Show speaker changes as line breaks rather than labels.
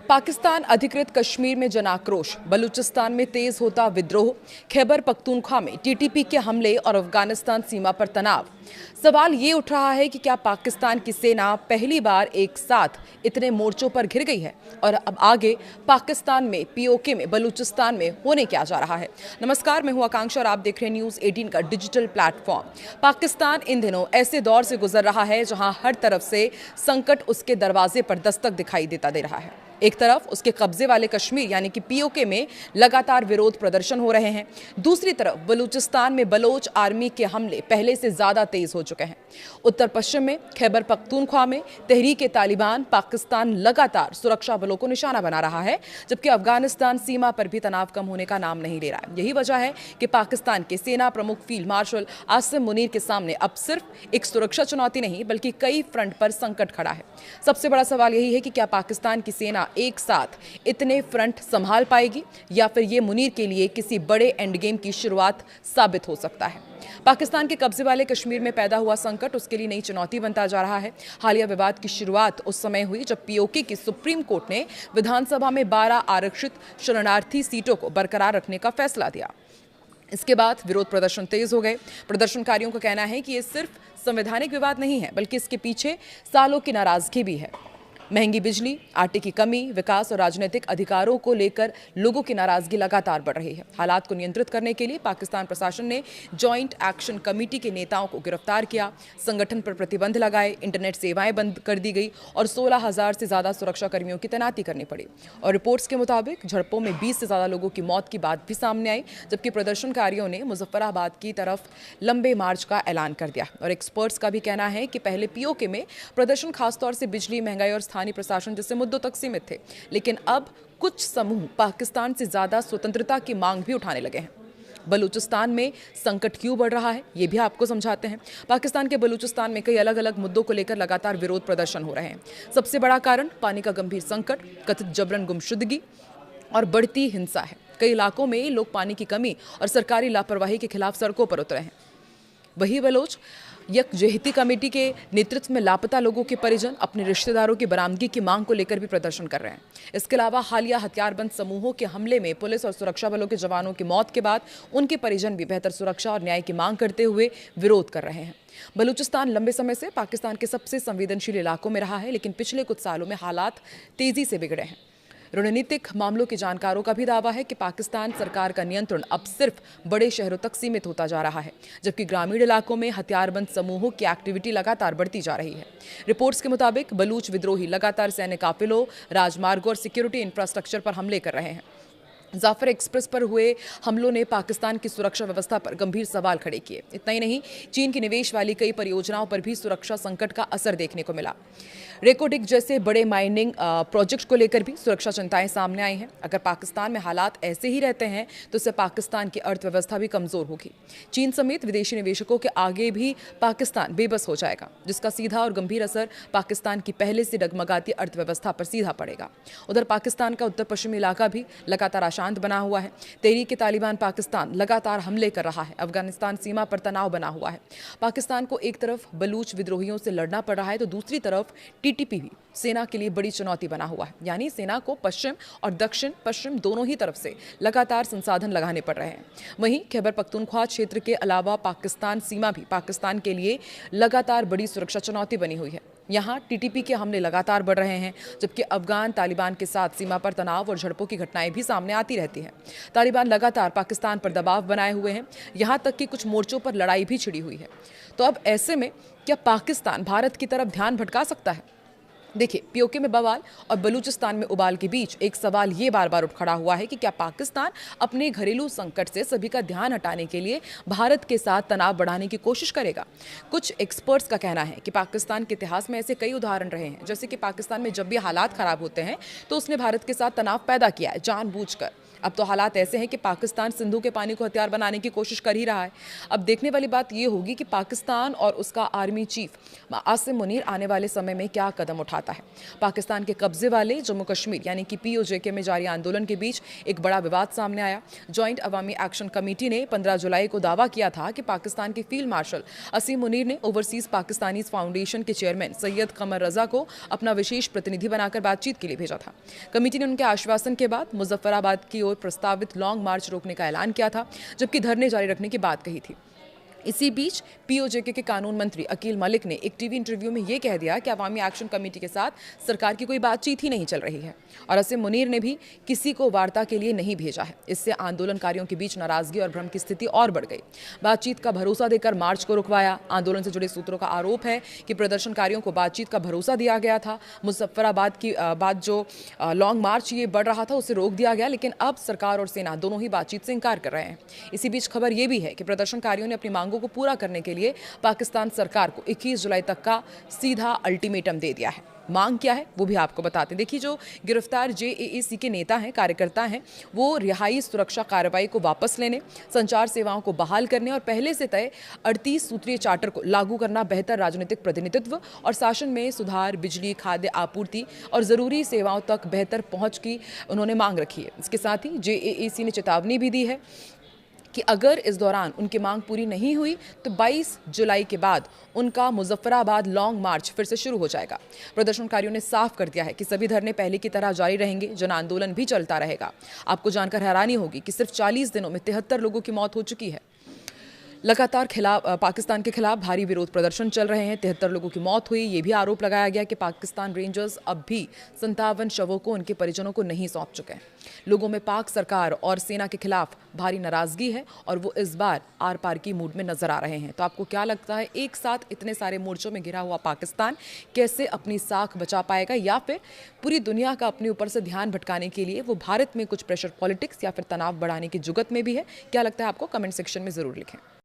पाकिस्तान अधिकृत कश्मीर में जनाक्रोश, बलूचिस्तान में तेज होता विद्रोह, खैबर पख्तूनख्वा में टीटीपी के हमले और अफगानिस्तान सीमा पर तनाव। सवाल ये उठ रहा है कि क्या पाकिस्तान की सेना पहली बार एक साथ इतने मोर्चों पर घिर गई है और अब आगे पाकिस्तान में पीओके में बलूचिस्तान में होने क्या जा रहा है। नमस्कार, मैं हूं आकांक्षा और आप देख रहे हैं न्यूज़ 18 का डिजिटल प्लेटफॉर्म। पाकिस्तान इन दिनों ऐसे दौर से गुजर रहा है जहां हर तरफ से संकट उसके दरवाजे पर दस्तक दिखाई देता दे रहा है। एक तरफ उसके कब्जे वाले कश्मीर यानी कि पीओके में लगातार विरोध प्रदर्शन हो रहे हैं, दूसरी तरफ बलूचिस्तान में बलोच आर्मी के हमले पहले से ज्यादा तेज हो चुके हैं। उत्तर पश्चिम में खैबर पख्तूनख्वा में तहरीक-ए-तालिबान पाकिस्तान लगातार सुरक्षा बलों को निशाना बना रहा है, जबकि अफगानिस्तान सीमा पर भी तनाव कम होने का नाम नहीं ले रहा है। यही वजह है कि पाकिस्तान के सेना प्रमुख फील्ड मार्शल आसिम मुनीर के सामने अब सिर्फ एक सुरक्षा चुनौती नहीं बल्कि कई फ्रंट पर संकट खड़ा है। सबसे बड़ा सवाल यही है कि क्या पाकिस्तान की सेना एक साथ इतने फ्रंट संभाल पाएगी या फिर ये मुनीर के लिए किसी बड़े एंड गेम की शुरुआत साबित हो सकता है। पाकिस्तान के कब्जे वाले कश्मीर में पैदा हुआ संकट उसके लिए नई चुनौती बनता जा रहा है। हालिया विवाद की शुरुआत उस समय हुई जब पीओके की सुप्रीम कोर्ट ने विधानसभा में 12 आरक्षित शरणार्थी सीटों को बरकरार रखने का फैसला दिया। इसके बाद विरोध प्रदर्शन तेज हो गए। प्रदर्शनकारियों का कहना है कि ये सिर्फ संवैधानिक विवाद नहीं है बल्कि इसके पीछे सालों की नाराजगी भी है। महंगी बिजली, आटे की कमी, विकास और राजनीतिक अधिकारों को लेकर लोगों की नाराजगी लगातार बढ़ रही है। हालात को नियंत्रित करने के लिए पाकिस्तान प्रशासन ने जॉइंट एक्शन कमेटी के नेताओं को गिरफ्तार किया, संगठन पर प्रतिबंध लगाए, इंटरनेट सेवाएं बंद कर दी गई और 16,000 से ज्यादा सुरक्षा कर्मियों की तैनाती करनी पड़ी। और रिपोर्ट्स के मुताबिक झड़पों में 20 से ज्यादा लोगों की मौत की बात भी सामने आई, जबकि प्रदर्शनकारियों ने मुजफ्फराबाद की तरफ लंबे मार्च का ऐलान कर दिया। और एक्सपर्ट्स का भी कहना है कि पहले पीओके में प्रदर्शन खासतौर से बिजली, महंगाई और स्थानीय प्रशासन जैसे मुद्दों तक सीमित थे, लेकिन अब कुछ समूह पाकिस्तान से ज्यादा स्वतंत्रता की मांग भी उठाने लगे हैं। बलूचिस्तान में संकट क्यों बढ़ रहा है, ये भी आपको समझाते हैं। पाकिस्तान के बलूचिस्तान में कई अलग अलग मुद्दों को लेकर लगातार विरोध प्रदर्शन हो रहे हैं। सबसे बड़ा कारण पानी का गंभीर संकट, कथित जबरन गुमशुदगी और बढ़ती हिंसा है। कई इलाकों में लोग पानी की कमी और सरकारी लापरवाही के खिलाफ सड़कों पर उतरे हैं। वही बलोच यकजहती कमेटी के नेतृत्व में लापता लोगों के परिजन अपने रिश्तेदारों की बरामदगी की मांग को लेकर भी प्रदर्शन कर रहे हैं। इसके अलावा हालिया हथियारबंद समूहों के हमले में पुलिस और सुरक्षा बलों के जवानों की मौत के बाद उनके परिजन भी बेहतर सुरक्षा और न्याय की मांग करते हुए विरोध कर रहे हैं। बलूचिस्तान लंबे समय से पाकिस्तान के सबसे संवेदनशील इलाकों में रहा है, लेकिन पिछले कुछ सालों में हालात तेजी से बिगड़े हैं। रणनीतिक मामलों के जानकारों का भी दावा है कि पाकिस्तान सरकार का नियंत्रण अब सिर्फ बड़े शहरों तक सीमित होता जा रहा है, जबकि ग्रामीण इलाकों में हथियारबंद समूहों की एक्टिविटी लगातार बढ़ती जा रही है। रिपोर्ट्स के मुताबिक बलूच विद्रोही लगातार सैन्य काफिलों, राजमार्गों और सिक्योरिटी इंफ्रास्ट्रक्चर पर हमले कर रहे हैं। जाफर एक्सप्रेस पर हुए हमलों ने पाकिस्तान की सुरक्षा व्यवस्था पर गंभीर सवाल खड़े किए। इतना ही नहीं, चीन की निवेश वाली कई परियोजनाओं पर भी सुरक्षा संकट का असर देखने को मिला। रेकोडिक जैसे बड़े माइनिंग प्रोजेक्ट को लेकर भी सुरक्षा चिंताएं सामने आई हैं। अगर पाकिस्तान में हालात ऐसे ही रहते हैं तो इससे पाकिस्तान की अर्थव्यवस्था भी कमजोर होगी। चीन समेत विदेशी निवेशकों के आगे भी पाकिस्तान बेबस हो जाएगा, जिसका सीधा और गंभीर असर पाकिस्तान की पहले से डगमगाती अर्थव्यवस्था पर सीधा पड़ेगा। उधर पाकिस्तान का उत्तर पश्चिमी इलाका भी लगातार अशांत बना हुआ है। तहरीक-ए-तालिबान पाकिस्तान लगातार हमले कर रहा है। अफगानिस्तान सीमा पर तनाव बना हुआ है। पाकिस्तान को एक तरफ बलूच विद्रोहियों से लड़ना पड़ रहा है तो दूसरी तरफ टीटीपी भी सेना के लिए बड़ी चुनौती बना हुआ है। यानी सेना को पश्चिम और दक्षिण पश्चिम दोनों ही तरफ से लगातार संसाधन लगाने पड़ रहे हैं। वहीं खैबर पख्तूनख्वा क्षेत्र के अलावा पाकिस्तान सीमा भी पाकिस्तान के लिए लगातार बड़ी सुरक्षा चुनौती बनी हुई है। यहाँ टीटीपी के हमले लगातार बढ़ रहे हैं, जबकि अफगान तालिबान के साथ सीमा पर तनाव और झड़पों की घटनाएं भी सामने आती रहती हैं। तालिबान लगातार पाकिस्तान पर दबाव बनाए हुए हैं, यहाँ तक कि कुछ मोर्चों पर लड़ाई भी छिड़ी हुई है। तो अब ऐसे में क्या पाकिस्तान भारत की तरफ ध्यान भटका सकता है? देखिए, पीओके में बवाल और बलूचिस्तान में उबाल के बीच एक सवाल ये बार बार उठ खड़ा हुआ है कि क्या पाकिस्तान अपने घरेलू संकट से सभी का ध्यान हटाने के लिए भारत के साथ तनाव बढ़ाने की कोशिश करेगा। कुछ एक्सपर्ट्स का कहना है कि पाकिस्तान के इतिहास में ऐसे कई उदाहरण रहे हैं, जैसे कि पाकिस्तान में जब भी हालात खराब होते हैं तो उसने भारत के साथ तनाव पैदा किया है जानबूझकर। अब तो हालात ऐसे हैं कि पाकिस्तान सिंधु के पानी को हथियार बनाने की कोशिश कर ही रहा है। अब देखने वाली बात यह होगी कि पाकिस्तान और उसका आर्मी चीफ आसिम मुनीर आने वाले समय में क्या कदम उठाता है। पाकिस्तान के कब्जे वाले जम्मू कश्मीर यानी कि POJK में जारी आंदोलन के बीच एक बड़ा विवाद सामने आया। जॉइंट अवामी एक्शन कमेटी ने 15 जुलाई को दावा किया था कि पाकिस्तान के फील्ड मार्शल असीम मुनीर ने ओवरसीज पाकिस्तानी फाउंडेशन के चेयरमैन सैयद कमर रजा को अपना विशेष प्रतिनिधि बनाकर बातचीत के लिए भेजा था। कमेटी ने उनके आश्वासन के बाद मुजफ्फराबाद की ओर प्रस्तावित लॉन्ग मार्च रोकने का ऐलान किया था, जबकि धरने जारी रखने की बात कही थी। इसी बीच POJK के कानून मंत्री अकील मलिक ने एक टीवी इंटरव्यू में यह कह दिया कि अवामी एक्शन कमेटी के साथ सरकार की कोई बातचीत ही नहीं चल रही है और असीम मुनीर ने भी किसी को वार्ता के लिए नहीं भेजा है। इससे आंदोलनकारियों के बीच नाराजगी और भ्रम की स्थिति और बढ़ गई। बातचीत का भरोसा देकर मार्च को रुकवाया। आंदोलन से जुड़े सूत्रों का आरोप है कि प्रदर्शनकारियों को बातचीत का भरोसा दिया गया था। मुजफ्फराबाद की बात जो लॉन्ग मार्च ये बढ़ रहा था उसे रोक दिया गया, लेकिन अब सरकार और सेना दोनों ही बातचीत से इंकार कर रहे हैं। इसी बीच खबर यह भी है कि प्रदर्शनकारियों ने अपनी मांगों को पूरा करने के लिए पाकिस्तान सरकार को 21 जुलाई तक का सीधा अल्टीमेटम दे दिया है। मांग क्या है वो भी आपको बताते हैं। देखिए, जो गिरफ्तार JAAC के नेता हैं, कार्यकर्ता हैं, वो रिहाई सुरक्षा कार्रवाई को वापस लेने, संचार सेवाओं को बहाल करने और पहले से तय 38 सूत्रीय चार्टर को लागू करना, बेहतर राजनीतिक प्रतिनिधित्व और शासन में सुधार, बिजली, खाद्य आपूर्ति और जरूरी सेवाओं तक बेहतर पहुंच की उन्होंने मांग रखी है। इसके साथ ही JAAC ने चेतावनी भी दी है कि अगर इस दौरान उनकी मांग पूरी नहीं हुई तो 22 जुलाई के बाद उनका मुजफ्फराबाद लॉन्ग मार्च फिर से शुरू हो जाएगा। प्रदर्शनकारियों ने साफ कर दिया है कि सभी धरने पहले की तरह जारी रहेंगे, जन आंदोलन भी चलता रहेगा। आपको जानकर हैरानी होगी कि सिर्फ 40 दिनों में 73 लोगों की मौत हो चुकी है। लगातार पाकिस्तान के खिलाफ भारी विरोध प्रदर्शन चल रहे हैं। 73 लोगों की मौत हुई। ये भी आरोप लगाया गया कि पाकिस्तान रेंजर्स अब भी 57 शवों को उनके परिजनों को नहीं सौंप चुके हैं। लोगों में पाक सरकार और सेना के खिलाफ भारी नाराजगी है और वो इस बार आर पार की मूड में नजर आ रहे हैं। तो आपको क्या लगता है, एक साथ इतने सारे मोर्चों में घिरा हुआ पाकिस्तान कैसे अपनी साख बचा पाएगा, या फिर पूरी दुनिया का अपने ऊपर से ध्यान भटकाने के लिए वो भारत में कुछ प्रेशर पॉलिटिक्स या फिर तनाव बढ़ाने की जुगत में भी है? क्या लगता है आपको? कमेंट सेक्शन में जरूर लिखें।